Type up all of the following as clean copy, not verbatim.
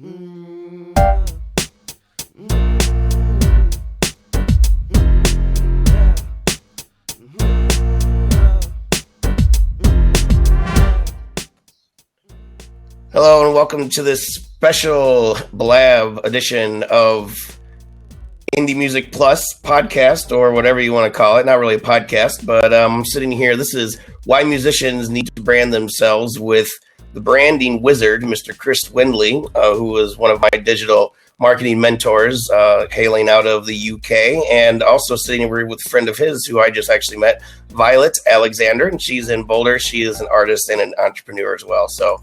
Hello and welcome to this special Blab edition of Indie Music Plus podcast, or whatever you want to call it. Not really a podcast, but I'm sitting here. This is why musicians need to brand themselves with the branding wizard, Mr. Chris Windley, who is one of my digital marketing mentors, hailing out of the UK, and also sitting here with a friend of his who I just actually met, Violet Alexander, and she's in Boulder. She is an artist and an entrepreneur as well. So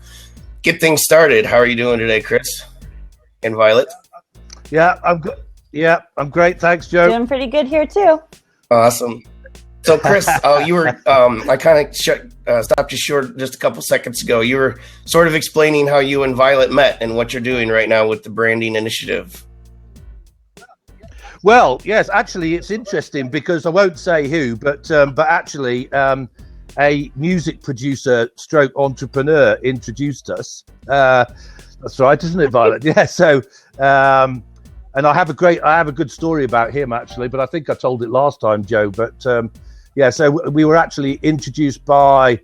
get things started. How are you doing today, Chris and Violet? Yeah, I'm good. Yeah, I'm great. Thanks, Joe. Doing pretty good here too. Awesome. So, Chris, you were, I kind of stopped you short just a couple seconds ago. You were sort of explaining how you and Violet met and what you're doing right now with the branding initiative. Well, yes, actually, it's interesting because I won't say who, but actually, a music producer stroke entrepreneur introduced us. That's right, isn't it, Violet? Yeah. So, and I have a good story about him actually, but I think I told it last time, Joe. But yeah, so we were actually introduced by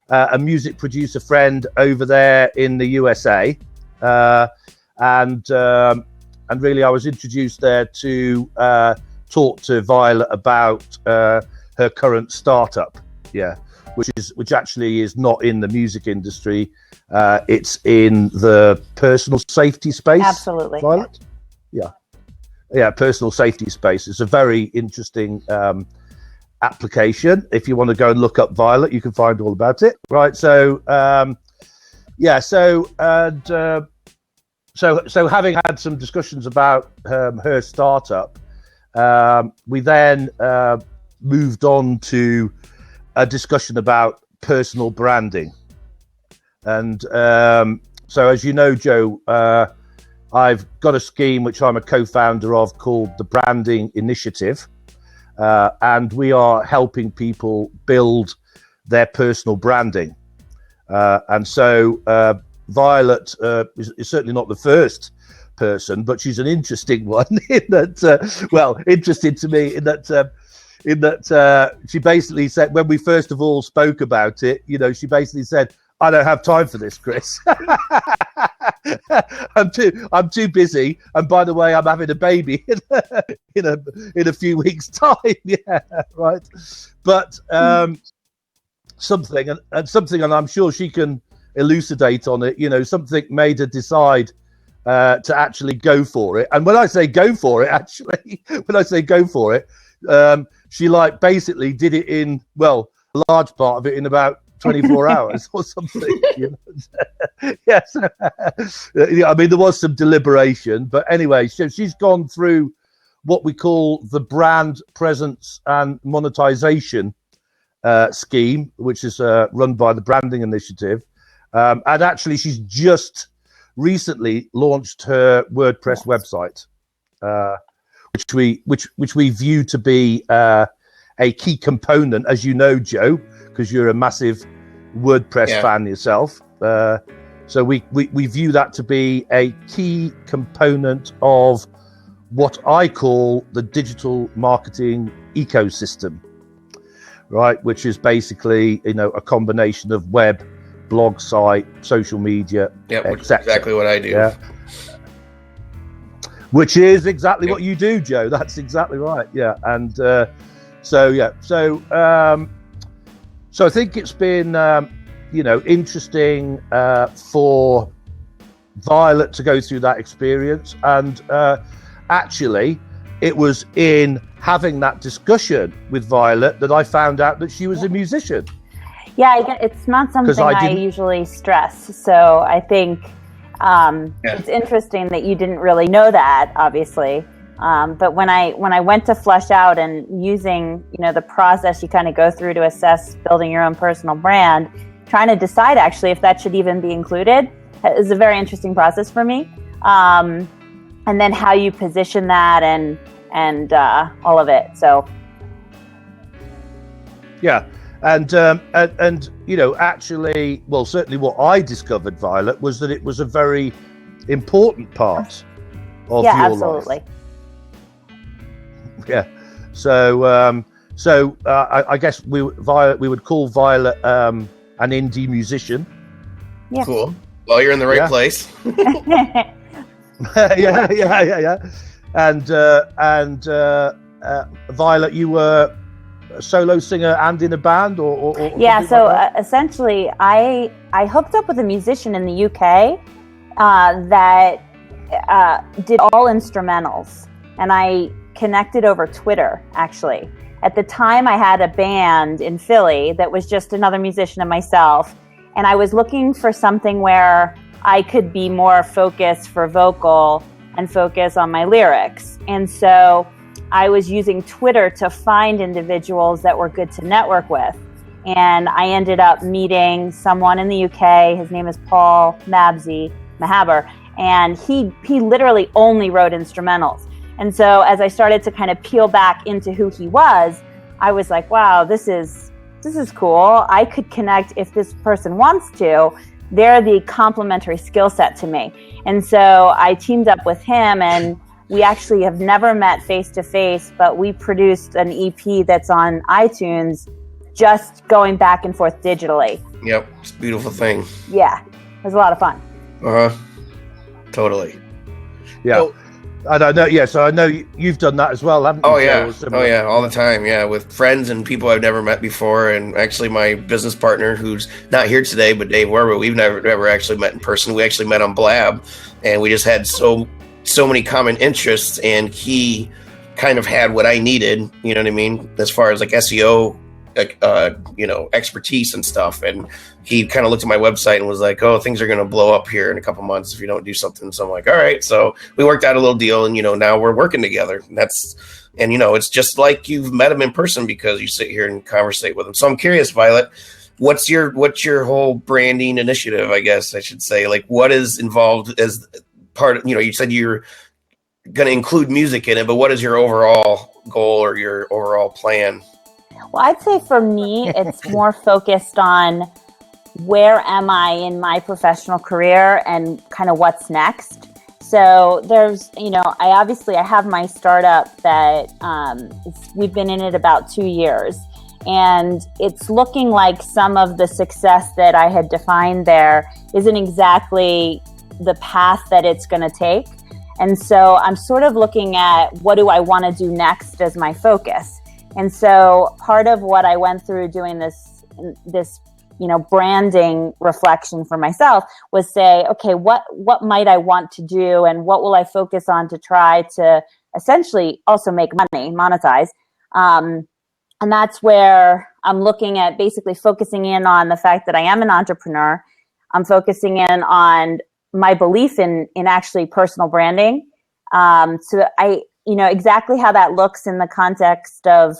a music producer friend over there in the USA, and really I was introduced there to talk to Violet about her current startup. Yeah. Which actually is not in the music industry. It's in the personal safety space. Absolutely. Violet? Yeah, personal safety space. It's a very interesting application. If you want to go and look up Violet, you can find all about it. Right. So, so having had some discussions about her startup, we then moved on to a discussion about personal branding. And so as you know, Joe, I've got a scheme which I'm a co-founder of called the Branding Initiative. And we are helping people build their personal branding. And so Violet is certainly not the first person, but she's an interesting one in that, well, interesting to me in that, she basically said, when we first of all spoke about it, you know, she basically said, I don't have time for this, Chris. I'm too busy. And by the way, I'm having a baby in a few weeks' time. Yeah, right. But something, and I'm sure she can elucidate on it. You know, something made her decide to actually go for it. And when I say go for it, she like basically did it in, well, a large part of it in about 24 hours or something. You know? Yes. Yeah, I mean, there was some deliberation, but anyway, so she's gone through what we call the brand presence and monetization scheme, which is run by the Branding Initiative. And actually, she's just recently launched her WordPress website. Which we view to be a key component, as you know, Joe, because you're a massive WordPress fan yourself. So we view that to be a key component of what I call the digital marketing ecosystem, right? Which is basically, you know, a combination of web, blog site, social media, which is exactly what I do. Yeah. Which is exactly what you do, Joe. That's exactly right. Yeah. And so I think it's been, interesting for Violet to go through that experience. And actually, it was in having that discussion with Violet that I found out that she was a musician. Yeah, it's not something I usually stress. So I think it's interesting that you didn't really know that, obviously. But when I went to flesh out and using, the process you kind of go through to assess building your own personal brand, trying to decide actually if that should even be included is a very interesting process for me. And then how you position that and all of it. So. Yeah. And actually, well, certainly what I discovered, Violet, was that it was a very important part of yeah, your absolutely. life. Yeah. So, I guess we would call Violet an indie musician. Yeah. Cool. Well, you're in the right place. yeah. And Violet, you were a solo singer and in a band, or yeah. So like essentially, I hooked up with a musician in the UK that did all instrumentals, and I connected over Twitter, actually. At the time, I had a band in Philly that was just another musician and myself, and I was looking for something where I could be more focused for vocal and focus on my lyrics. And so I was using Twitter to find individuals that were good to network with. And I ended up meeting someone in the UK. His name is Paul Mahaber, and he literally only wrote instrumentals. And so as I started to kind of peel back into who he was, I was like, wow, this is cool. I could connect if this person wants to. They're the complementary skill set to me. And so I teamed up with him, and we actually have never met face to face, but we produced an EP that's on iTunes, just going back and forth digitally. Yep. It's a beautiful thing. Yeah. It was a lot of fun. Totally. Yeah. So, and I know, yeah. So I know you've done that as well, haven't you? Oh yeah, all the time. Yeah, with friends and people I've never met before, and actually my business partner, who's not here today, but Dave Werber, we've never actually met in person. We actually met on Blab, and we just had so many common interests, and he kind of had what I needed. You know what I mean, as far as like SEO, expertise and stuff. And he kind of looked at my website and was like, oh, things are going to blow up here in a couple months if you don't do something. So I'm like, all right. So we worked out a little deal, and, now we're working together. And it's just like you've met him in person because you sit here and conversate with him. So I'm curious, Violet, what's your whole branding initiative, I guess I should say? Like, what is involved as part of, you said you're going to include music in it, but what is your overall goal or your overall plan? Well, I'd say for me, it's more focused on where am I in my professional career and kind of what's next. So there's, I have my startup that we've been in it about 2 years, and it's looking like some of the success that I had defined there isn't exactly the path that it's going to take. And so I'm sort of looking at what do I want to do next as my focus. And so part of what I went through doing this, branding reflection for myself was say, okay, what might I want to do, and what will I focus on to try to essentially also make money, monetize. And that's where I'm looking at basically focusing in on the fact that I am an entrepreneur. I'm focusing in on my belief in actually personal branding. So I, exactly how that looks in the context of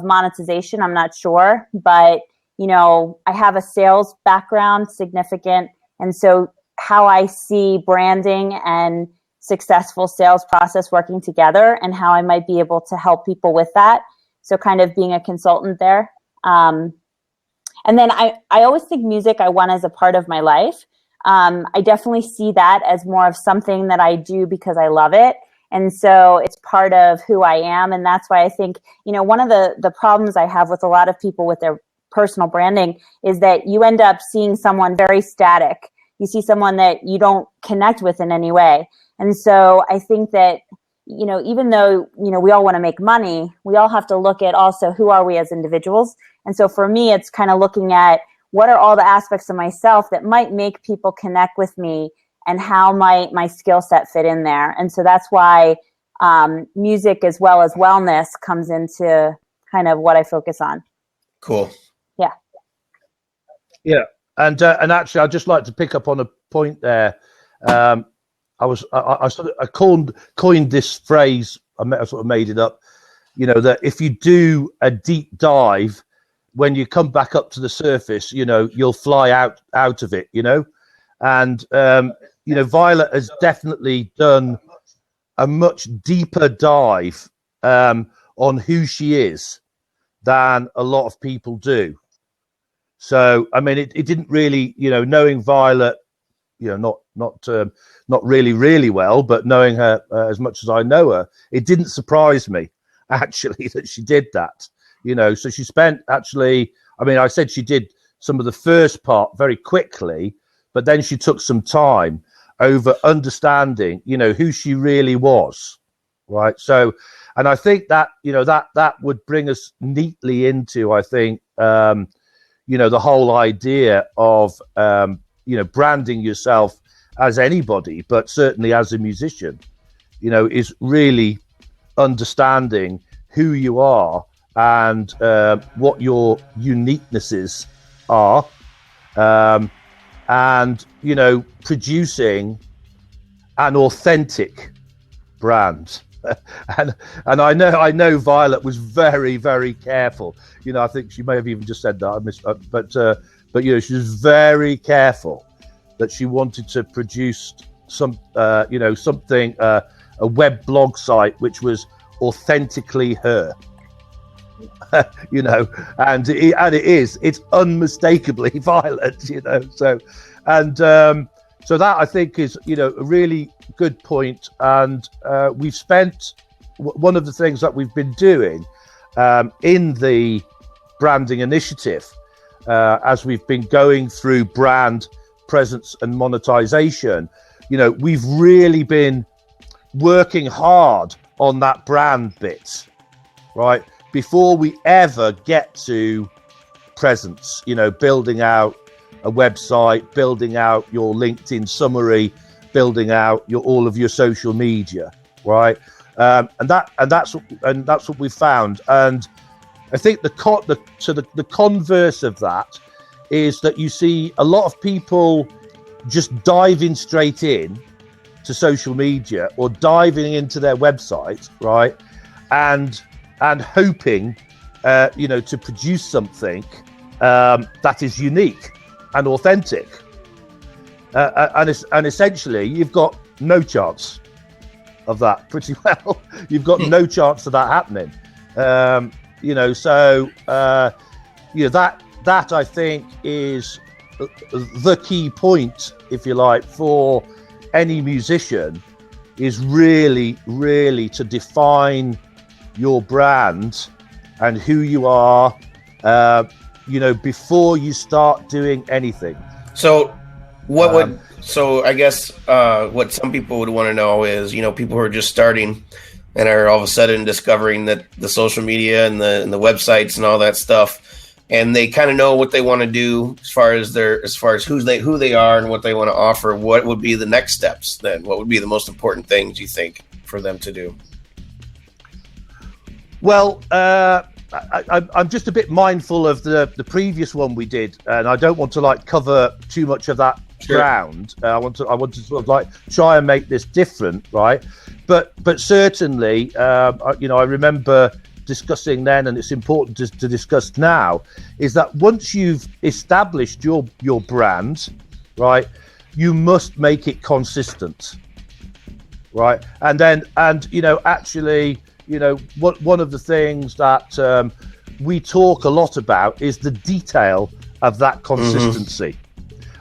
monetization, I'm not sure, but I have a sales background, significant, and so how I see branding and successful sales process working together, and how I might be able to help people with that. So kind of being a consultant there. And then I always think music I want as a part of my life. I definitely see that as more of something that I do because I love it. And so it's part of who I am. And that's why I think, one of the problems I have with a lot of people with their personal branding is that you end up seeing someone very static. You see someone that you don't connect with in any way. And so I think that, even though, we all want to make money, we all have to look at also who are we as individuals. And so for me, it's kind of looking at what are all the aspects of myself that might make people connect with me, and how might my skill set fit in there. And so that's why music as well as wellness comes into kind of what I focus on. Cool. Yeah. Yeah. And actually, I'd just like to pick up on a point there. I coined this phrase. I sort of made it up. That if you do a deep dive, when you come back up to the surface, you'll fly out of it. And Violet has definitely done a much deeper dive on who she is than a lot of people do. So, I mean, it didn't really, knowing Violet, not really well, but knowing her as much as I know her, it didn't surprise me actually that she did that. So she spent actually. I mean, I said she did some of the first part very quickly, but then she took some time over understanding, who she really was, right? So, and I think that, that would bring us neatly into, I think, the whole idea of, branding yourself as anybody, but certainly as a musician, is really understanding who you are and what your uniquenesses are, and producing an authentic brand. and I know Violet was very, very careful. I think she may have even just said that. I missed, but she was very careful that she wanted to produce something, a web blog site which was authentically her. And it's unmistakably Violet, so that I think is a really good point. And we've spent one of the things that we've been doing in the branding initiative as we've been going through brand presence and monetization. We've really been working hard on that brand bit, right? Before we ever get to presence, building out a website, building out your LinkedIn summary, building out all of your social media, right? And that's what we found. And I think the converse of that is that you see a lot of people just diving straight in to social media or diving into their website, right? And hoping, to produce something that is unique and authentic, and essentially, you've got no chance of that. Pretty well, you've got no chance of that happening. That I think is the key point, if you like, for any musician, is really, really to define your brand and who you are, before you start doing anything. So I guess what some people would want to know is, people who are just starting and are all of a sudden discovering that the social media and the websites and all that stuff, and they kind of know what they want to do as far as who they are and what they want to offer. What would be the next steps then? What would be the most important things you think for them to do? Well, I'm just a bit mindful of the previous one we did, and I don't want to cover too much of that ground. I want to sort of try and make this different, right? But certainly, I remember discussing then, and it's important to discuss now, is that once you've established your brand, right, you must make it consistent, right? And actually, one of the things that we talk a lot about is the detail of that consistency,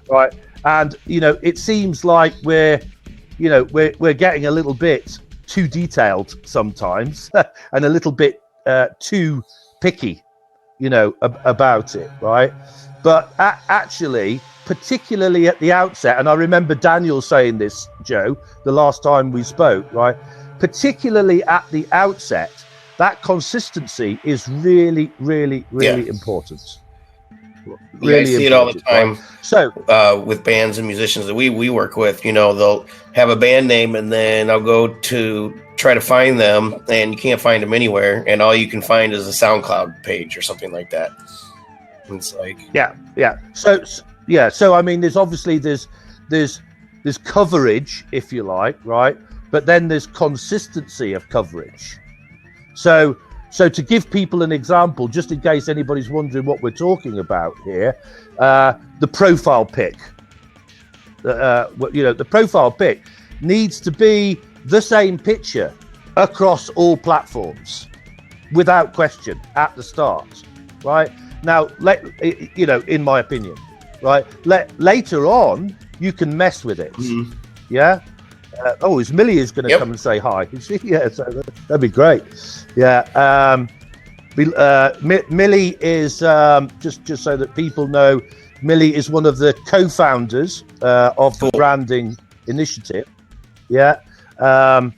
right? And it seems like we're getting a little bit too detailed sometimes, and a little bit too picky, about it, right? But actually, particularly at the outset, and I remember Daniel saying this, Joe, the last time we spoke, right? Particularly at the outset, that consistency is really, really, really important. Really, I see it all the time. So, with bands and musicians that we work with, they'll have a band name, and then I'll go to try to find them, and you can't find them anywhere, and all you can find is a SoundCloud page or something like that. And it's like, yeah. So I mean, there's obviously there's coverage, if you like, right? But then there's consistency of coverage. So to give people an example, just in case anybody's wondering what we're talking about here, the profile pic. The profile pic needs to be the same picture across all platforms, without question, at the start, right? Now, in my opinion, right? Later on, you can mess with it. Yeah. Is Millie is going to come and say hi? Is she? Yeah, so that'd be great. Yeah. Millie is just so that people know, Millie is one of the co-founders of the branding initiative. Yeah. And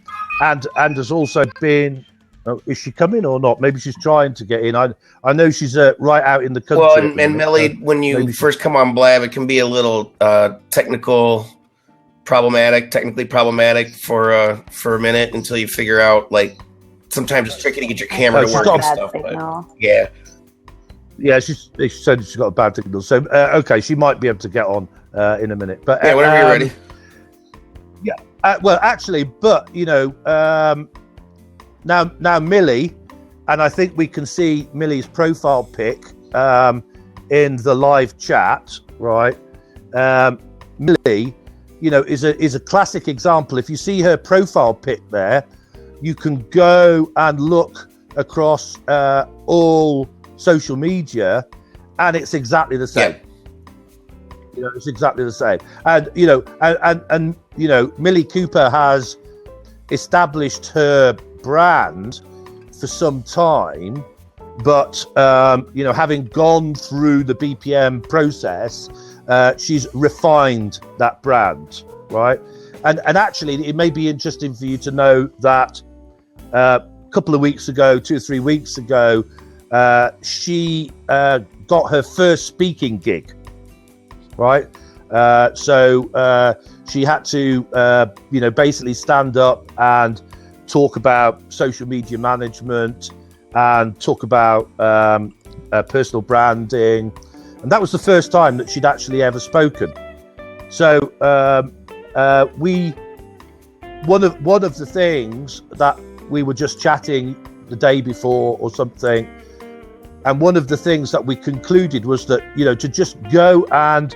has also been. Oh, is she coming or not? Maybe she's trying to get in. I know she's right out in the country. Well, and Millie, when you first come on Blab, it can be a little technically problematic for a minute until you figure out, like, sometimes it's tricky to get your camera to work and stuff. But yeah, she said she's got a bad signal. So okay, she might be able to get on in a minute. But whenever you're ready. Yeah. Well, actually, but now Millie, and I think we can see Millie's profile pic in the live chat, right? Millie, is a classic example. If you see her profile pic there, you can go and look across all social media, and it's exactly the same. Yeah. It's exactly the same. And and Millie Cooper has established her brand for some time, but having gone through the BPM process, she's refined that brand, right? And actually, it may be interesting for you to know that a couple of weeks ago, 2 or 3 weeks ago, she got her first speaking gig, right? So she had to basically stand up and talk about social media management and talk about personal branding, and that was the first time that she'd actually ever spoken. So one of the things that we were just chatting the day before or something, and one of the things that we concluded was that to just go and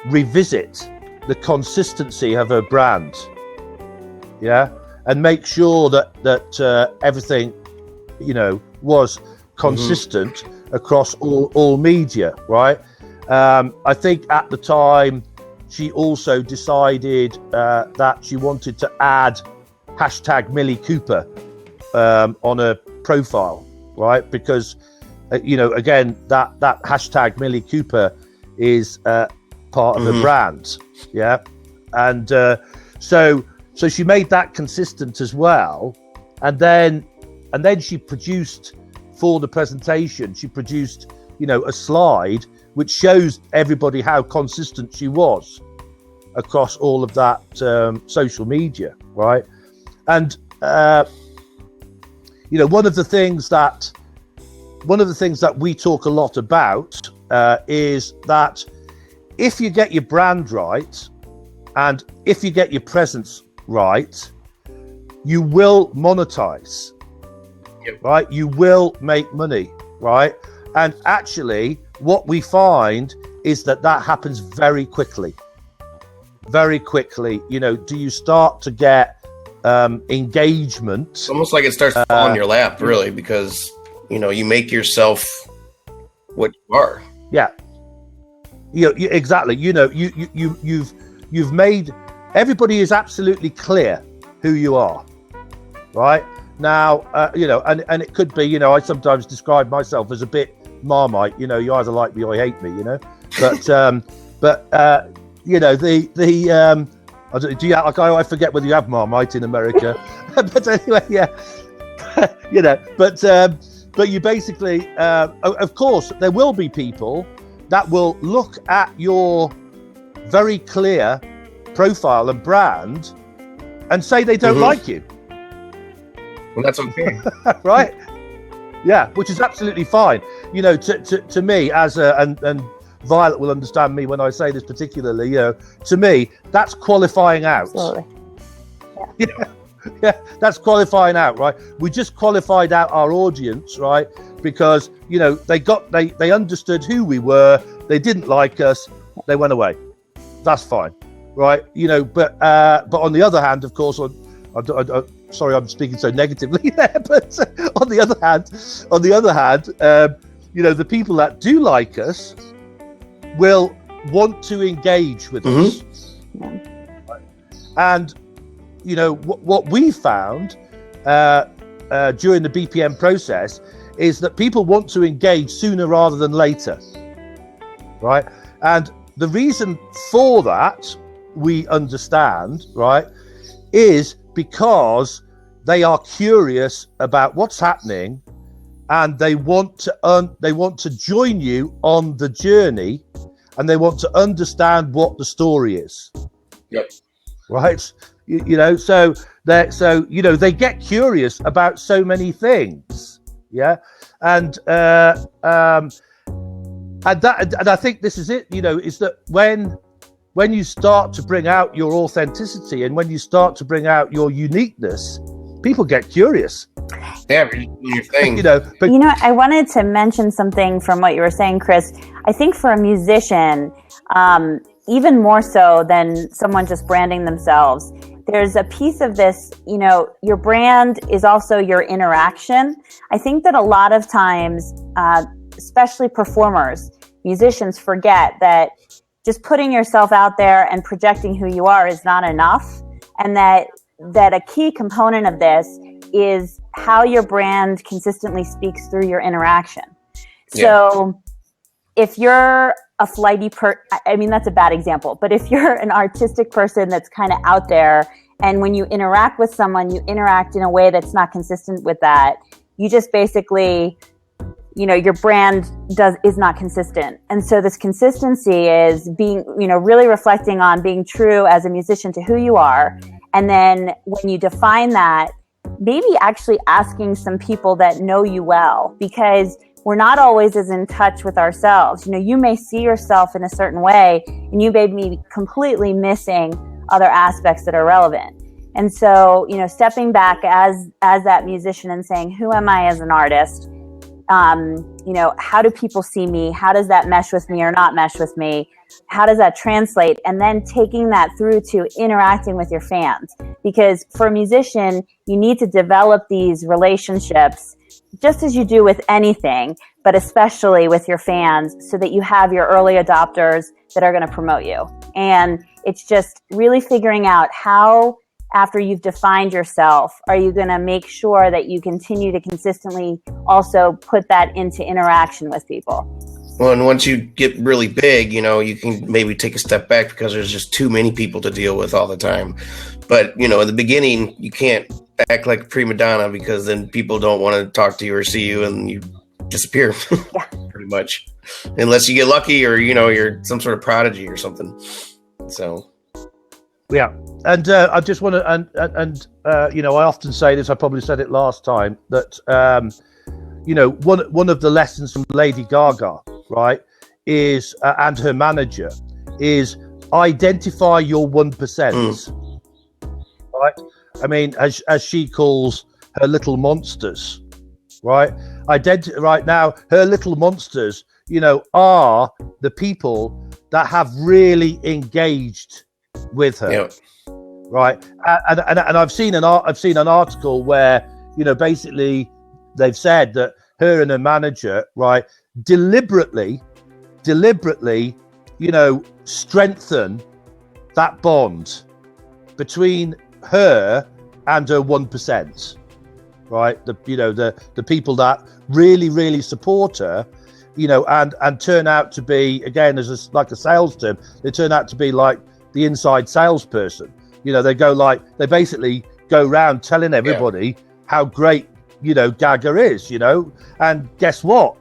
revisit the consistency of her brand, and make sure that everything, was consistent across all media, right? I think at the time she also decided that she wanted to add hashtag Millie Cooper on her profile, right? Because again, that hashtag Millie Cooper is part of the brand, and so she made that consistent as well, and then she produced, for the presentation, she produced a slide which shows everybody how consistent she was across all of that social media, right? And one of the things that we talk a lot about is that if you get your brand right and if you get your presence right, you will monetize, right? You will make money, right? And actually, what we find is that happens very quickly. Very quickly. Do you start to get engagement? It's almost like it starts to fall in your lap, really, because you make yourself what you are. Yeah. Exactly. You've made. Everybody is absolutely clear who you are, right? Now, and it could be, I sometimes describe myself as a bit Marmite. You either like me or hate me. But do you? I forget whether you have Marmite in America, but anyway, yeah. But you basically, of course, there will be people that will look at your very clear profile and brand and say they don't like you. Well, that's okay. Right? Yeah, which is absolutely fine. To me, and Violet will understand me when I say this particularly, to me, that's qualifying out. Absolutely. Yeah, that's qualifying out, right? We just qualified out our audience, right? Because, they understood who we were, they didn't like us, they went away. That's fine. Right, but on the other hand, of course, sorry, I'm speaking so negatively there. But on the other hand, the people that do like us will want to engage with us, Yeah. And what we found during the BPM process is that people want to engage sooner rather than later, right? And the reason for that, we understand, right, is because they are curious about what's happening, and they want to join you on the journey, and they want to understand what the story is. Yep. Right. So they get curious about so many things. Yeah. And I think this is it, is that when you start to bring out your authenticity and when you start to bring out your uniqueness, people get curious. Yeah, your thing. I wanted to mention something from what you were saying, Chris. I think for a musician, even more so than someone just branding themselves, there's a piece of this, your brand is also your interaction. I think that a lot of times, especially performers, musicians forget that just putting yourself out there and projecting who you are is not enough. And that a key component of this is how your brand consistently speaks through your interaction. So if you're a flighty that's a bad example, but if you're an artistic person that's kind of out there, and when you interact with someone, you interact in a way that's not consistent with that, you just basically, your brand is not consistent. And so this consistency is being, really reflecting on being true as a musician to who you are. And then when you define that, maybe actually asking some people that know you well, because we're not always as in touch with ourselves. You may see yourself in a certain way, and you may be completely missing other aspects that are relevant. And so, stepping back as that musician and saying, who am I as an artist? How do people see me? How does that mesh with me or not mesh with me? How does that translate? And then taking that through to interacting with your fans. Because for a musician, you need to develop these relationships just as you do with anything, but especially with your fans, so that you have your early adopters that are going to promote you. And it's just really figuring out how, after you've defined yourself, are you going to make sure that you continue to consistently also put that into interaction with people? Well, and once you get really big, you can maybe take a step back because there's just too many people to deal with all the time. But, in the beginning, you can't act like a prima donna, because then people don't want to talk to you or see you, and you disappear. Yeah. Pretty much. Unless you get lucky, or, you're some sort of prodigy or something. So. Yeah. And I just want to, I often say this, I probably said it last time, that, one of the lessons from Lady Gaga, right, is, and her manager, is identify your 1%. Right? I mean, as she calls her little monsters, right? Right now, her little monsters, are the people that have really engaged with her. Yep. Right, and I've seen an article where basically they've said that her and her manager, right, deliberately, strengthen that bond between her and her 1%, right? The people that really support her, and turn out to be, again, as like a sales term, they turn out to be like the inside salesperson. They basically go around telling everybody how great, Gaga is, and guess what?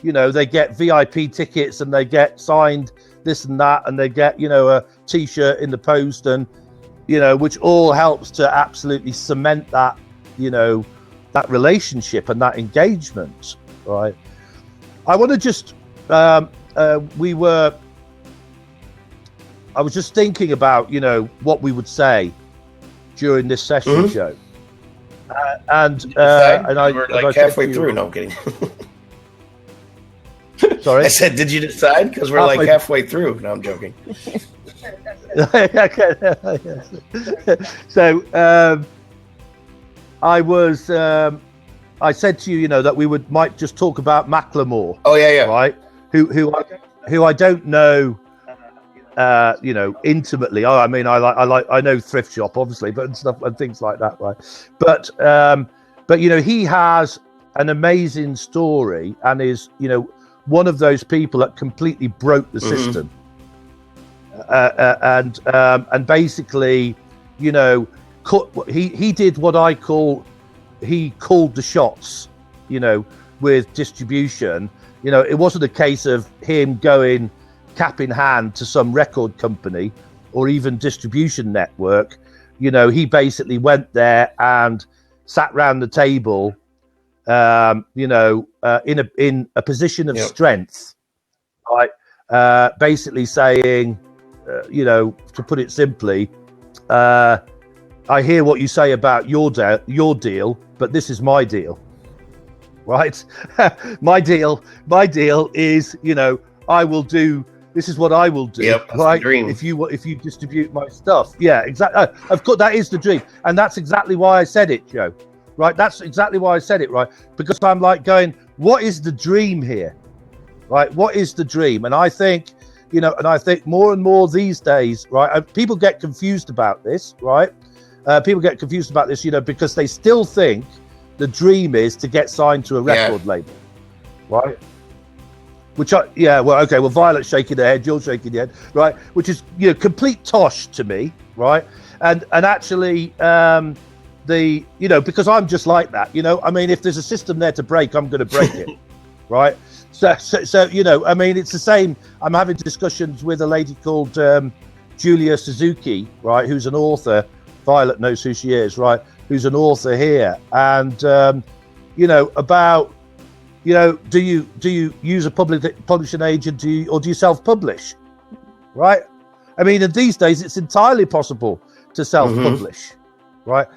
They get VIP tickets, and they get signed this and that, and they get, a t-shirt in the post, and, which all helps to absolutely cement that, that relationship and that engagement, right? I want to just, I was just thinking about, what we would say during this session show. And we're like halfway through. No, I'm kidding. Sorry? I said, did you decide? Because we're like halfway through. No, I'm joking. So I said to you, that we might just talk about Macklemore. Oh, yeah. Right? Who I don't know intimately. I mean, I know Thrift Shop, obviously, but stuff and things like that, right? But he has an amazing story and is, one of those people that completely broke the system. And basically, he did what he called the shots, with distribution. It wasn't a case of him going cap in hand to some record company or even distribution network. He basically went there and sat round the table, in a position of strength, right? Basically saying, to put it simply, I hear what you say about your deal, but this is my deal, right? my deal is, I will do. This is what I will do. Yep, that's right? the dream. If you distribute my stuff, yeah, exactly. Of course, that is the dream, and that's exactly why I said it, Joe. Right? That's exactly why I said it, right? Because I'm like going, what is the dream here, right? What is the dream? And I think, and I think more and more these days, right? People get confused about this, right? People get confused about this, because they still think the dream is to get signed to a record label, right? Violet's shaking her head, you're shaking your head, right? Which is, complete tosh to me, right? And actually, because I'm just like that, I mean, if there's a system there to break, I'm going to break it, right? So, I mean, it's the same. I'm having discussions with a lady called Julia Suzuki, right? Who's an author. Violet knows who she is, right? Who's an author here. And, about, do you use a publishing agent or do you self-publish, right? I mean, in these days, it's entirely possible to self-publish, right?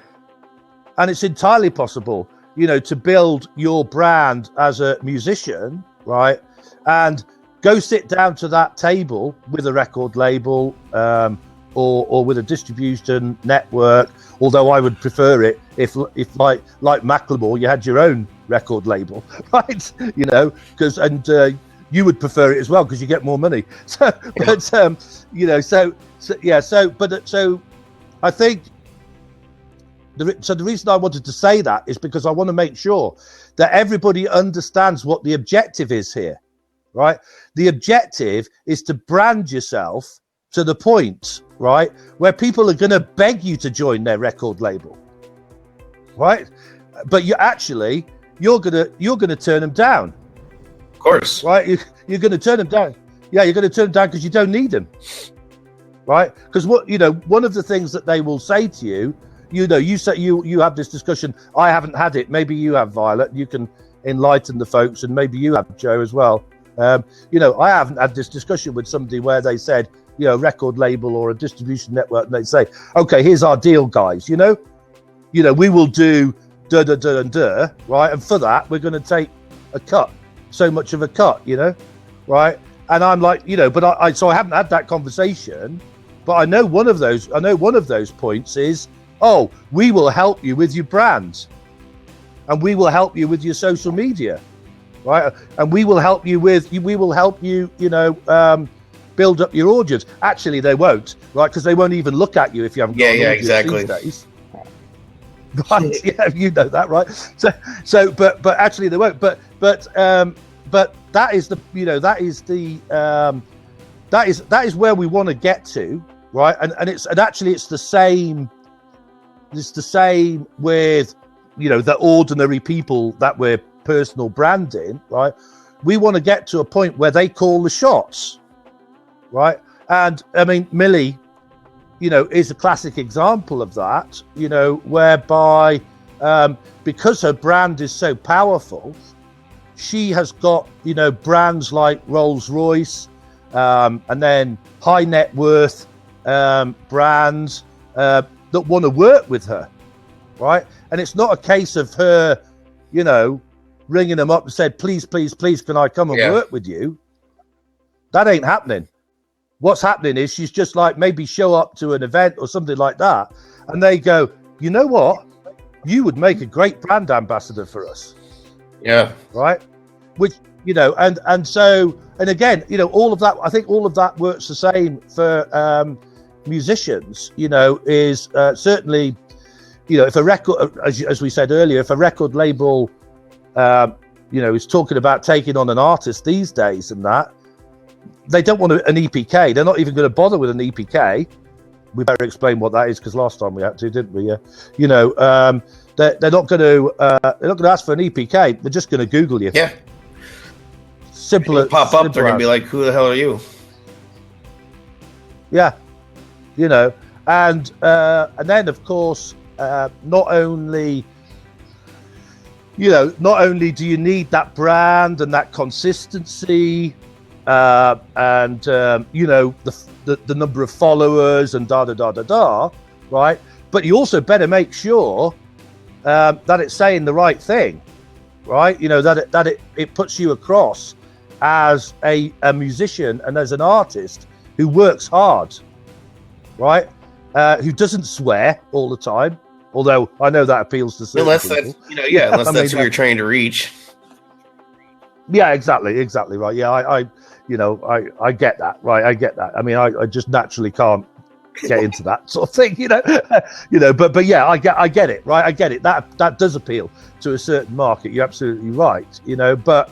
And it's entirely possible, to build your brand as a musician, right? And go sit down to that table with a record label or with a distribution network. Although I would prefer it if like Macklemore, you had your own record label, right? Because you would prefer it as well because you get more money. So, but I think. So the reason I wanted to say that is because I want to make sure that everybody understands what the objective is here, right? The objective is to brand yourself to the point, right, where people are going to beg you to join their record label, right? But you're gonna turn them down. Of course, right? You're going to turn them down. Yeah, you're going to turn them down because you don't need them, right? Because one of the things that they will say to you. You say you have this discussion. I haven't had it. Maybe you have, Violet. You can enlighten the folks, and maybe you have, Joe, as well. I haven't had this discussion with somebody where they said, record label or a distribution network, and they say, okay, here's our deal, guys. We will do da, right? And for that, we're going to take a cut, so much of a cut, right? And I'm like, but I haven't had that conversation, but I know one of those points is, oh, we will help you with your brand, and we will help you with your social media, right? And we will help you build up your audience. Actually, they won't, right? Because they won't even look at you if you haven't got an audience exactly. These days. Right? Yeah, you know that, right? But actually they won't. But that is where we want to get to, right? And it's the same. It's the same with, the ordinary people that we're personal branding, right? We want to get to a point where they call the shots, right? And I mean, Millie, is a classic example of that, whereby because her brand is so powerful, she has got, brands like Rolls-Royce, and then high net worth brands that want to work with her, right? And it's not a case of her, ringing them up and said, please, can I come and work with you? That ain't happening. What's happening is she's just like, maybe show up to an event or something like that, and they go, you know what? You would make a great brand ambassador for us. Yeah. Right? you know, and so, and again, you know, all of that, I think all of that works the same for musicians, you know, is certainly, you know, if a record, as we said earlier, if a record label, you know, is talking about taking on an artist these days and that, they don't want an EPK. They're not even going to bother with an EPK. We better explain what that is, because last time we had to, didn't we? You know, they're not going to ask for an EPK. They're just going to Google you. Yeah. Simple. Pop up. They're going to be like, "Who the hell are you?" Yeah. You know, and then of course, not only do you need that brand and that consistency, and you know, the number of followers and right? But you also better make sure that it's saying the right thing, right? You know, that it puts you across as a musician and as an artist who works hard, right? Who doesn't swear all the time, although I know that appeals to certain unless people. That's, you know, yeah, unless that's who you're trying to reach. Yeah, exactly right. Yeah, I get that, right? I get that. I mean, I just naturally can't get into that sort of thing, you know. But yeah, I get it, right? I get it. That does appeal to a certain market. You're absolutely right, you know. But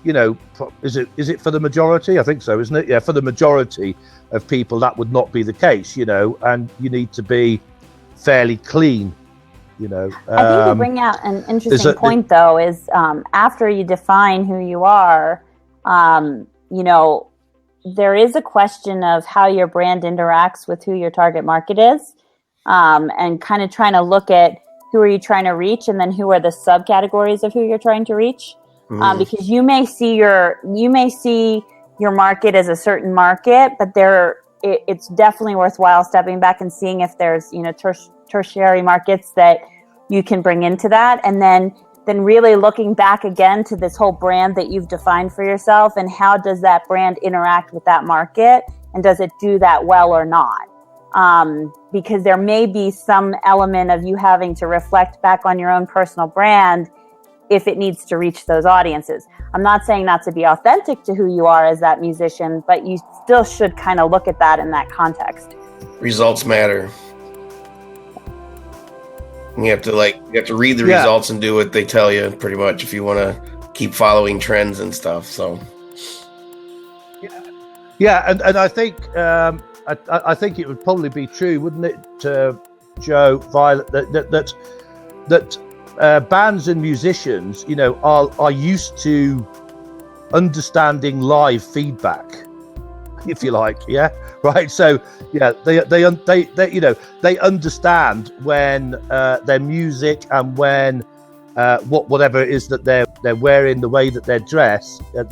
you know, is it for the majority? I think so, isn't it? Yeah, for the majority of people, that would not be the case, you know. And you need to be fairly clean, you know. I think you bring out an interesting point, though, is after you define who you are, you know, there is a question of how your brand interacts with who your target market is, and kind of trying to look at who are you trying to reach, and then who are the subcategories of who you're trying to reach. Because you may see your market as a certain market, but it's definitely worthwhile stepping back and seeing if there's, you know, tertiary markets that you can bring into that, and then really looking back again to this whole brand that you've defined for yourself, and how does that brand interact with that market, and does it do that well or not? Because there may be some element of you having to reflect back on your own personal brand if it needs to reach those audiences. I'm not saying not to be authentic to who you are as that musician, but you still should kind of look at that in that context. Results matter. You have to read the results and do what they tell you, pretty much, if you want to keep following trends and stuff. So, yeah, and I think I think it would probably be true, wouldn't it, Joe, Violet, that bands and musicians, you know, are used to understanding live feedback, if you like, yeah, right. So yeah, they you know, they understand when their music and when whatever it is that they're wearing, the way that they're dressed, when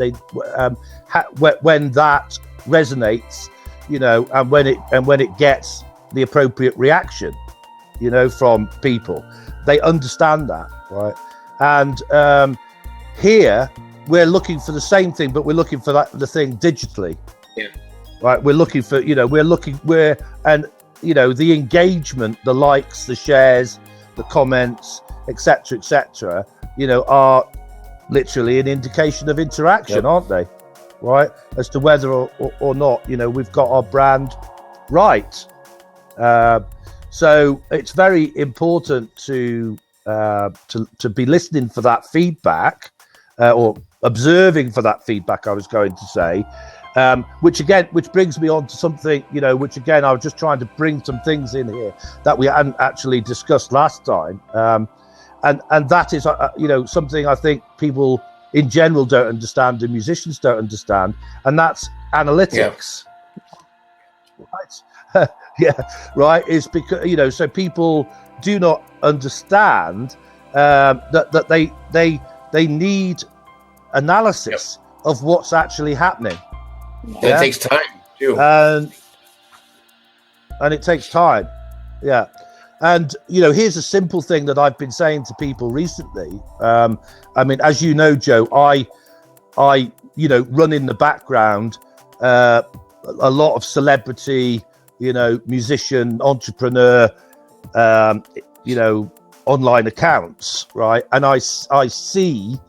that resonates, you know, and when it gets the appropriate reaction, you know, from people. They understand that, right? And here we're looking for the same thing, but we're looking for the thing digitally. Yeah. Right. We're looking for, you know, and you know, the engagement, the likes, the shares, the comments, etc., you know, are literally an indication of interaction, aren't they? Right, as to whether or not, you know, we've got our brand right. So it's very important to be listening for that feedback, or observing for that feedback, I was going to say, which brings me on to something, you know, which again, I was just trying to bring some things in here that we hadn't actually discussed last time. And that is, you know, something I think people in general don't understand, and musicians don't understand, and that's analytics. Yeah. Right. Yeah, right. Is because, you know, so people do not understand that they need analysis of what's actually happening. Yeah. It takes time too, and it takes time. Yeah, and you know, here's a simple thing that I've been saying to people recently. I mean, as you know, Joe, I you know, run in the background a lot of celebrity, you know, musician, entrepreneur, you know, online accounts, right? And I see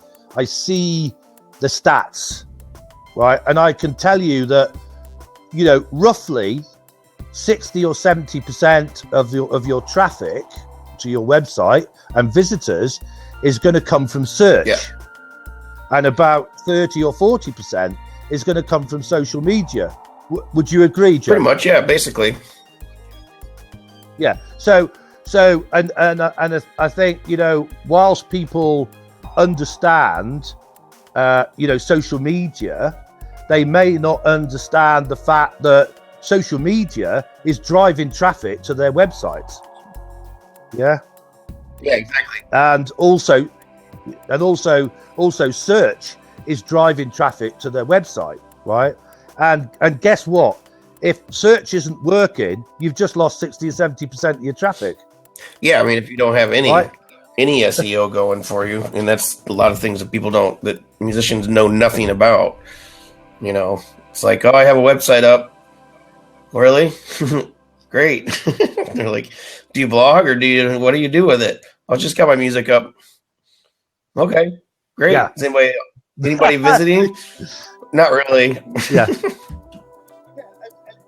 the stats, right? And I can tell you that, you know, roughly 60 or 70% of your traffic to your website and visitors is going to come from search. Yeah. And about 30 or 40% is going to come from social media. Would you agree, Joe? Pretty much, yeah, basically. Yeah. So and I think, you know, whilst people understand, you know, social media, they may not understand the fact that social media is driving traffic to their websites. Yeah. Yeah, exactly. And also search is driving traffic to their website, right? And guess what? If search isn't working, you've just lost 60 or 70% of your traffic. Yeah, I mean, if you don't have any SEO going for you, and that's a lot of things that musicians know nothing about. You know, it's like, oh, I have a website up. Really? Great. They're like, do you blog or what do you do with it? I just got my music up. Okay, great. Yeah. Is anybody visiting? Not really. Yeah.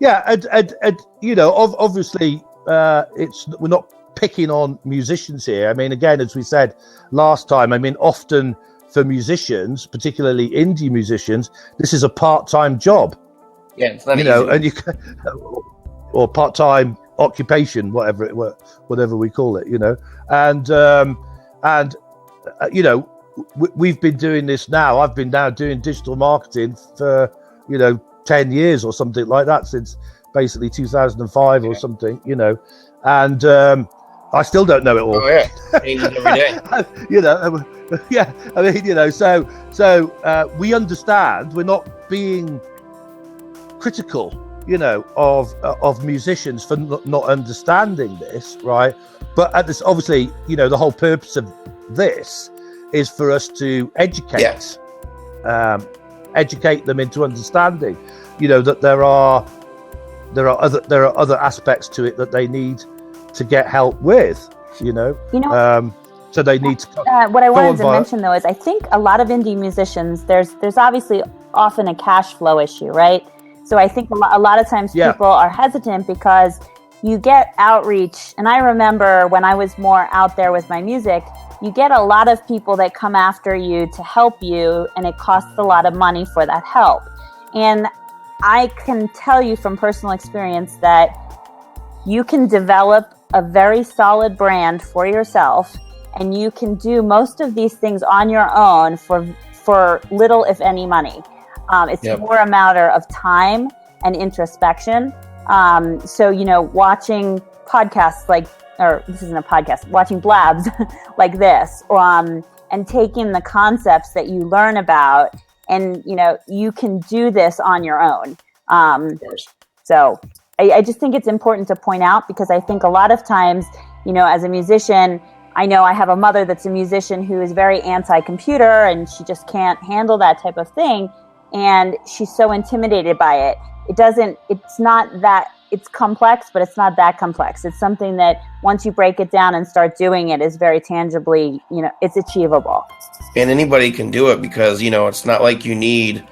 Yeah, and you know, obviously, we're not picking on musicians here. I mean, again, as we said last time, I mean, often for musicians, particularly indie musicians, this is a part-time job. Yeah, it's not easy. And you can, or part-time occupation, whatever we call it, you know, and you know, we've been doing this now. I've been now doing digital marketing for, you know, 10 years or something like that, since basically 2005 or something, you know, and I still don't know it all. Oh yeah, changes every day. You know, yeah. I mean, you know, so we understand. We're not being critical, you know, of musicians for not understanding this, right? But at this, obviously, you know, the whole purpose of this is for us to educate, educate them into understanding, you know, that there are other aspects to it that they need to get help with, you know. So they need to. What I wanted to mention though is I think a lot of indie musicians, there's obviously often a cash flow issue, right? So I think a lot of times people are hesitant because you get outreach. And I remember when I was more out there with my music, you get a lot of people that come after you to help you, and it costs a lot of money for that help. And I can tell you from personal experience that you can develop a very solid brand for yourself, and you can do most of these things on your own for little, if any, money. It's more a matter of time and introspection. So, you know, watching podcasts this isn't a podcast, watching blabs like this, and taking the concepts that you learn about, and, you know, you can do this on your own. So I just think it's important to point out, because I think a lot of times, you know, as a musician, I know I have a mother that's a musician who is very anti-computer, and she just can't handle that type of thing. And she's so intimidated by it. It's complex, but it's not that complex. It's something that once you break it down and start doing it, is very tangibly, you know, it's achievable. And anybody can do it, because, you know, it's not like you need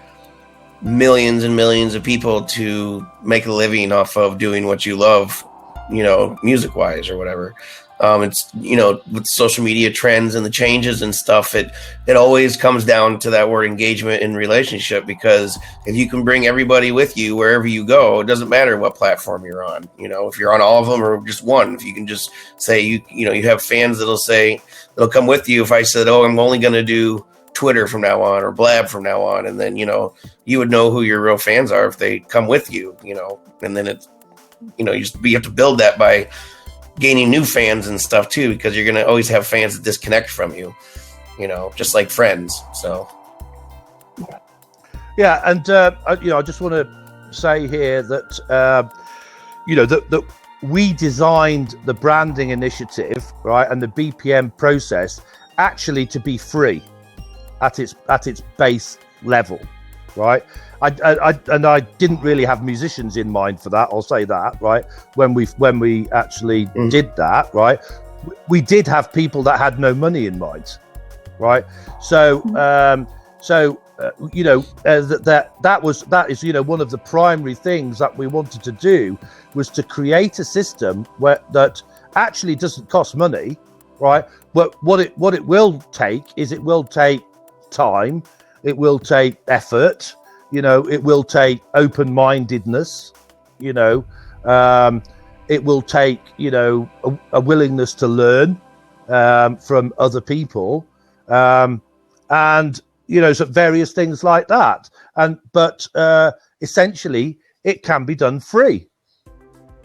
millions and millions of people to make a living off of doing what you love, you know, music wise or whatever. It's, you know, with social media trends and the changes and stuff, it always comes down to that word engagement and relationship, because if you can bring everybody with you wherever you go, it doesn't matter what platform you're on. You know, if you're on all of them or just one, if you can just say, you know, you have fans that'll come with you. If I said, oh, I'm only going to do Twitter from now on or Blab from now on, and then, you know, you would know who your real fans are if they come with you, you know, and then it's, you know, you have to build that by gaining new fans and stuff too, because you're going to always have fans that disconnect from you, you know, just like friends. So yeah, and you know, I just want to say here that you know, that we designed the branding initiative, right, and the BPM process actually to be free at its base level, right? I didn't really have musicians in mind for that. I'll say that, right? When we actually did that, right? We did have people that had no money in mind, right? So that is one of the primary things that we wanted to do, was to create a system that actually doesn't cost money, right? But what it will take is, it will take time, it will take effort, it will take open-mindedness, it will take a willingness to learn from other people, and so various things like that. But essentially it can be done free,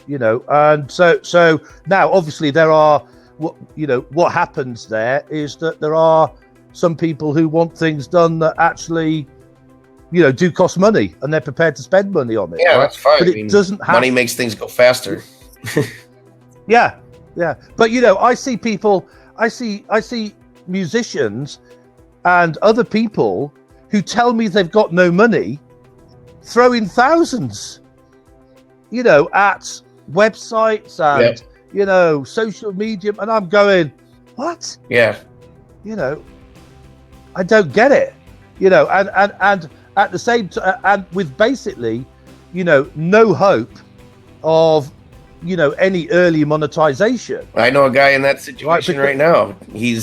and so now obviously there are, what happens there is that there are some people who want things done that actually do cost money, and they're prepared to spend money on it. Yeah, right? That's fine. But it doesn't have money makes things go faster. yeah but I see musicians and other people who tell me they've got no money, throwing thousands at websites and social media, and I'm going, what? I don't get it, and at the same time, and with basically no hope of any early monetization. I know a guy in that situation right now. He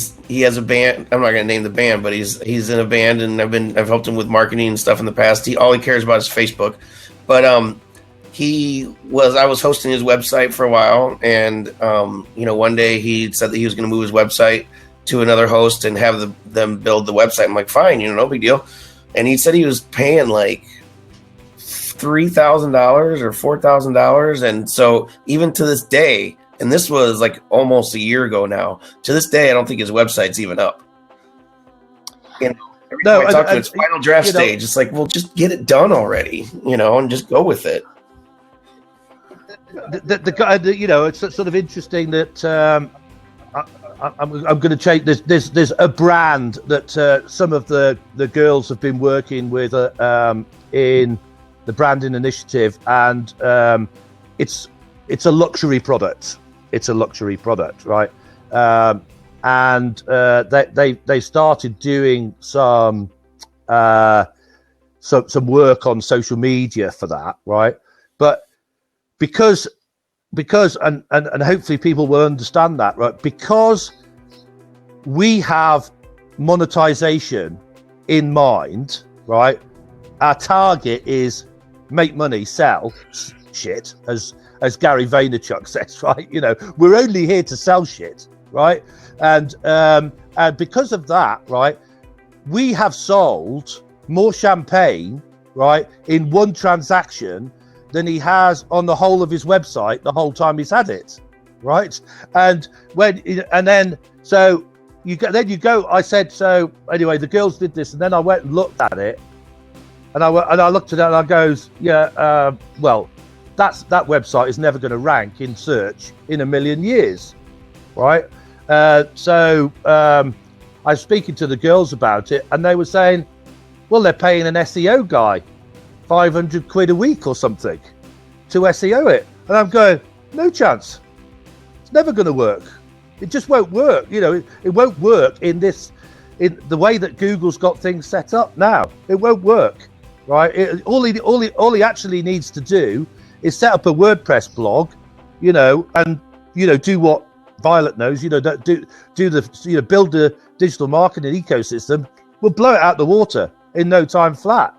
has a band. I'm not going to name the band, but he's in a band, and I've helped him with marketing and stuff in the past. All he cares about is Facebook. But I was hosting his website for a while, and one day he said that he was going to move his website to another host and have them build the website. I'm like, fine, no big deal. And he said he was paying like $3,000 or $4,000, and so even to this day, and this was like almost a year ago now, to this day I don't think his website's even up. Every time I talk to its final draft stage, it's like, well, just get it done already, and just go with it. The guy, it's sort of interesting that I'm going to change. There's a brand that some of the girls have been working with in the branding initiative, and it's a luxury product. It's a luxury product, right? And they started doing some work on social media for that, right? But because and hopefully people will understand that, right? Because we have monetization in mind, right? Our target is make money, sell shit, as Gary Vaynerchuk says, right? We're only here to sell shit, right? And because of that, right, we have sold more champagne, right, in one transaction than he has on the whole of his website the whole time he's had it, right? And then you go. I said, so anyway, the girls did this, and then I went and looked at it, and I looked at it, and I goes, well, that website is never going to rank in search in a million years, right? So I was speaking to the girls about it, and they were saying, well, they're paying an SEO guy £500 a week or something to SEO it, and I'm going, no chance. It's never going to work. It just won't work. It won't work in the way that Google's got things set up now. It won't work, right? All he actually needs to do is set up a WordPress blog, and do what Violet knows. Do the build the digital marketing ecosystem. We'll blow it out the water in no time flat.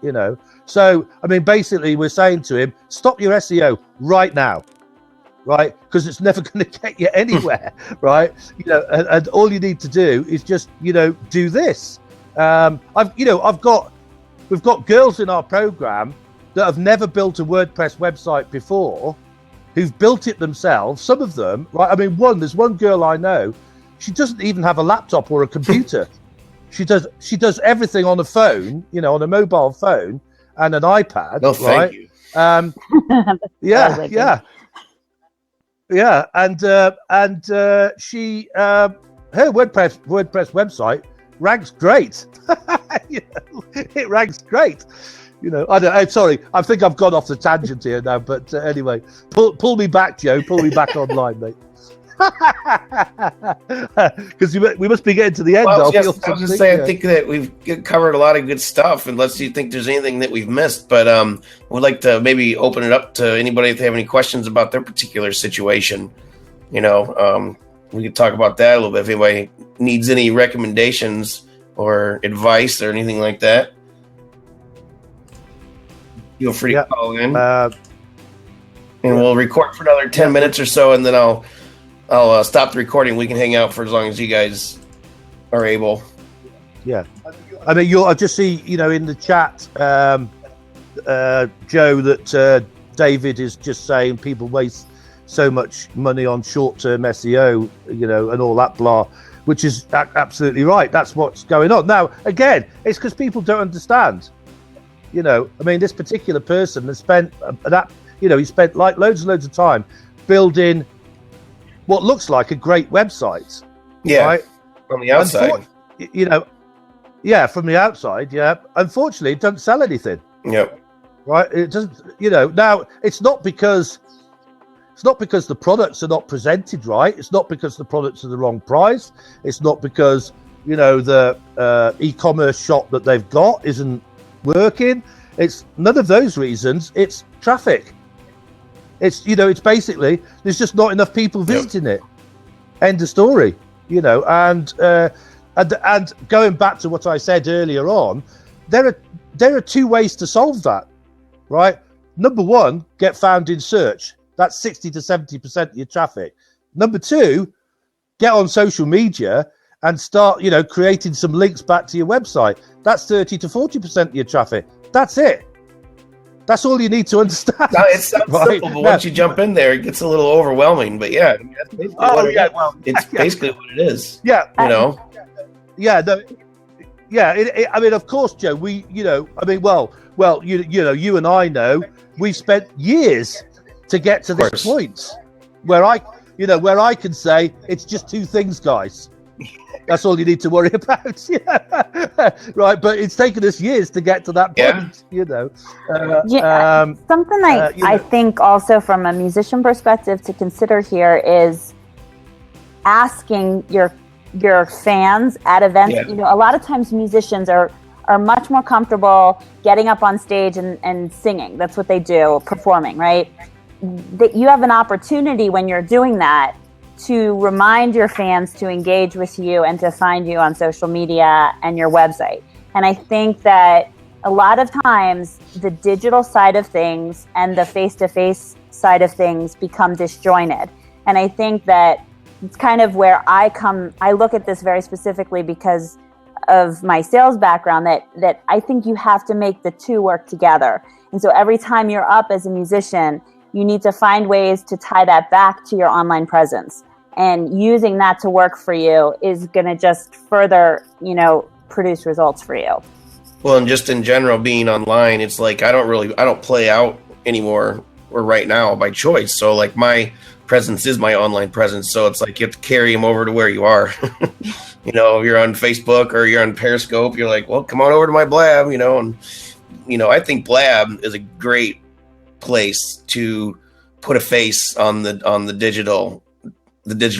So I mean, basically, we're saying to him, stop your SEO right now. Right, because it's never going to get you anywhere, right? And all you need to do is just, do this. We've got girls in our program that have never built a WordPress website before, who've built it themselves. Some of them, right? I mean, there's one girl I know, she doesn't even have a laptop or a computer. She does everything on a phone, on a mobile phone and an iPad. No, thank you. Yeah. Yeah, and she her WordPress website ranks great. It ranks great. I'm sorry. I think I've gone off the tangent here now, but anyway, pull me back, Joe. Pull me back online, mate. Because we must be getting to the end. Well, I was just saying, I think that we've covered a lot of good stuff, unless you think there's anything that we've missed. But we'd like to maybe open it up to anybody if they have any questions about their particular situation. We could talk about that a little bit. If anybody needs any recommendations or advice or anything like that, feel free to call in. And we'll record for another 10 minutes or so, and then I'll stop the recording. We can hang out for as long as you guys are able. Yeah. I mean, I just see, in the chat, Joe, that David is just saying people waste so much money on short-term SEO, and all that blah, which is absolutely right. That's what's going on. Now, again, it's because people don't understand. This particular person has spent he spent like loads and loads of time building what looks like a great website. Yeah, right? From the outside. From the outside, yeah. Unfortunately, it doesn't sell anything. Yep. Right? It doesn't, now it's not because the products are not presented right. It's not because the products are the wrong price. It's not because, the e-commerce shop that they've got isn't working. It's none of those reasons. It's traffic. It's it's basically there's just not enough people visiting it. End of story. And going back to what I said earlier on, there are two ways to solve that, right? Number one, get found in search. That's 60 to 70% of your traffic. Number two, get on social media and start, creating some links back to your website. That's 30 to 40% of your traffic. That's it. That's all you need to understand. No, it sounds simple, but once you jump in there, it gets a little overwhelming. But yeah, that's basically it's basically what it is. Yeah, Yeah, of course, Joe. You and I know we've spent years to get to this point where I can say it's just two things, guys. That's all you need to worry about. Right, but it's taken us years to get to that point. Something I think also from a musician perspective to consider here is asking your fans at events. A lot of times musicians are much more comfortable getting up on stage and singing. That's what they do, performing, right? That you have an opportunity when you're doing that to remind your fans to engage with you and to find you on social media and your website. And I think that a lot of times the digital side of things and the face-to-face side of things become disjointed. And I think that it's kind of where I look at this very specifically because of my sales background, that I think you have to make the two work together. And so every time you're up as a musician, you need to find ways to tie that back to your online presence. And using that to work for you is going to just further, produce results for you. Well, and just in general, being online, it's like I don't play out anymore or right now by choice. So like my presence is my online presence. So it's like you have to carry them over to where you are. If you're on Facebook or you're on Periscope, you're like, well, come on over to my Blab, and I think Blab is a great place to put a face on the digital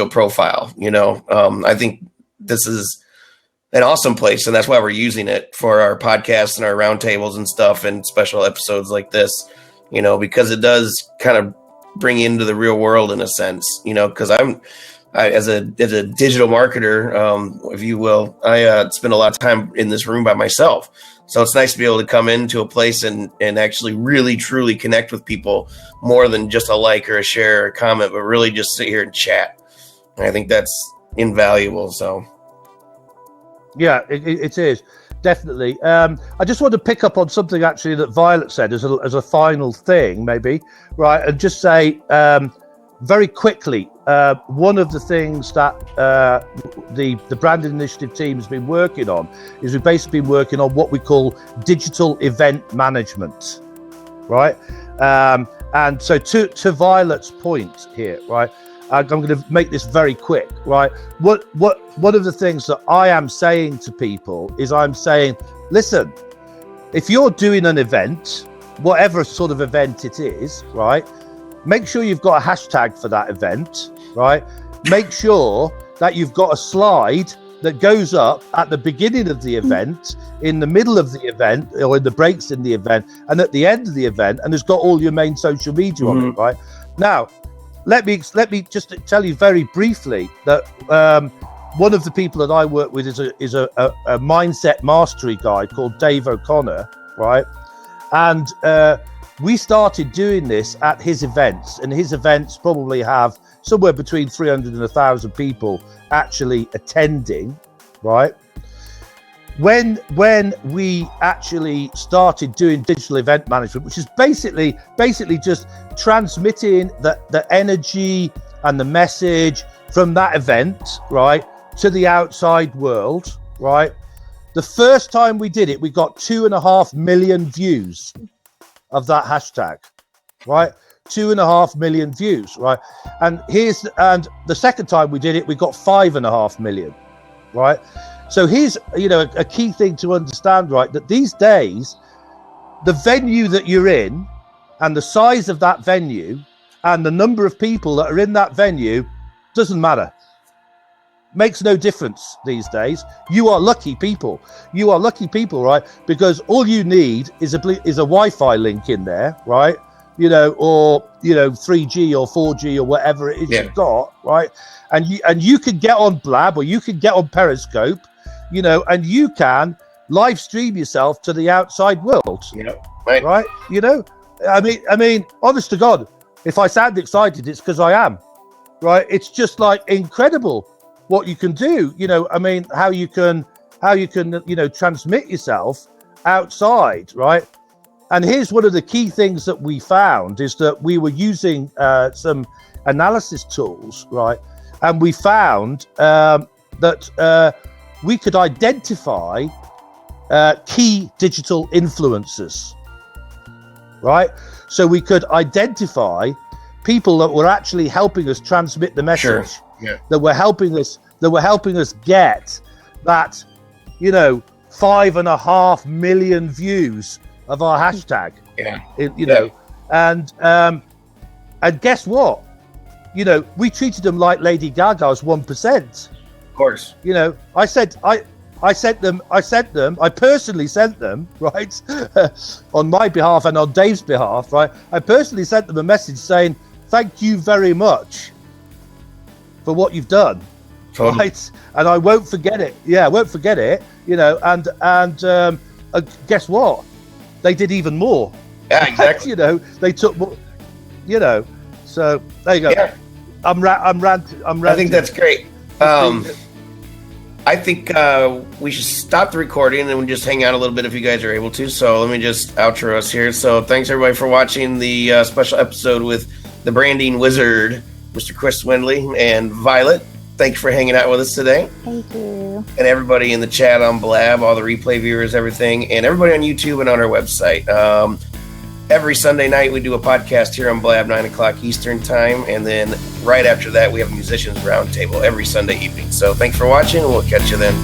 profile. I think this is an awesome place, and that's why we're using it for our podcasts and our roundtables and stuff and special episodes like this, because it does kind of bring you into the real world in a sense, because I as a digital marketer, if you will, I spend a lot of time in this room by myself. So it's nice to be able to come into a place and actually really, truly connect with people more than just a like or a share or a comment, but really just sit here and chat. And I think that's invaluable. So, yeah, it is definitely. I just want to pick up on something actually that Violet said as a final thing, maybe, right? And just say very quickly, one of the things that the branding initiative team has been working on is we've basically been working on what we call digital event management, right? And so to Violet's point here, right? I'm going to make this very quick, right? One of the things that I am saying to people is I'm saying, listen, if you're doing an event, whatever sort of event it is, right? Make sure you've got a hashtag for that event, right? make sure that you've got a slide that goes up at the beginning of the event, in the middle of the event, or in the breaks in the event, and at the end of the event, and it's got all your main social media on it, right? Now, let me just tell you very briefly that one of the people that I work with is a mindset mastery guy called Dave O'Connor, right? And we started doing this at his events, and his events probably have somewhere between 300 and 1,000 people actually attending, right? When we actually started doing digital event management, which is basically just transmitting the energy and the message from that event, right, to the outside world, right? The first time we did it, we got 2.5 million views of that hashtag, right? 2.5 million views, right? And the second time we did it, we got 5.5 million, right? So here's, a key thing to understand, right? That these days, the venue that you're in and the size of that venue and the number of people that are in that venue doesn't matter. Makes no difference these days. You are lucky people. You are lucky people, right? Because all you need is a Wi-Fi link in there, right? Or 3G or 4G or whatever it is you've got, right? And you can get on Blab or you can get on Periscope, and you can live stream yourself to the outside world, right? I mean, honest to God, if I sound excited, it's because I am, right? It's just like incredible what you can do, how you can transmit yourself outside, right? And here's one of the key things that we found is that we were using some analysis tools, right? And we found that we could identify key digital influencers, right? So we could identify people that were actually helping us transmit the message, that were helping us get that, 5.5 million views of our hashtag, and guess what? We treated them like Lady Gaga's 1%. Of course. I sent them, I personally sent them, right, on my behalf and on Dave's behalf, right? I personally sent them a message saying, thank you very much for what you've done. Totally. Right? And I won't forget it. Yeah, I won't forget it, and guess what? They did even more. Yeah, exactly. They took more, so there you go. Yeah. I'm ranting. I think that's great. I think we should stop the recording and we just hang out a little bit if you guys are able to. So let me just outro us here. So thanks everybody for watching the special episode with the branding wizard, Mr. Chris Wendley, and Violet. Thanks for hanging out with us today. Thank you. And everybody in the chat on Blab, all the replay viewers, everything, and everybody on YouTube and on our website. Every Sunday night we do a podcast here on Blab, 9 o'clock Eastern time, and then right after that we have a musicians roundtable every Sunday evening. So thanks for watching, and we'll catch you then.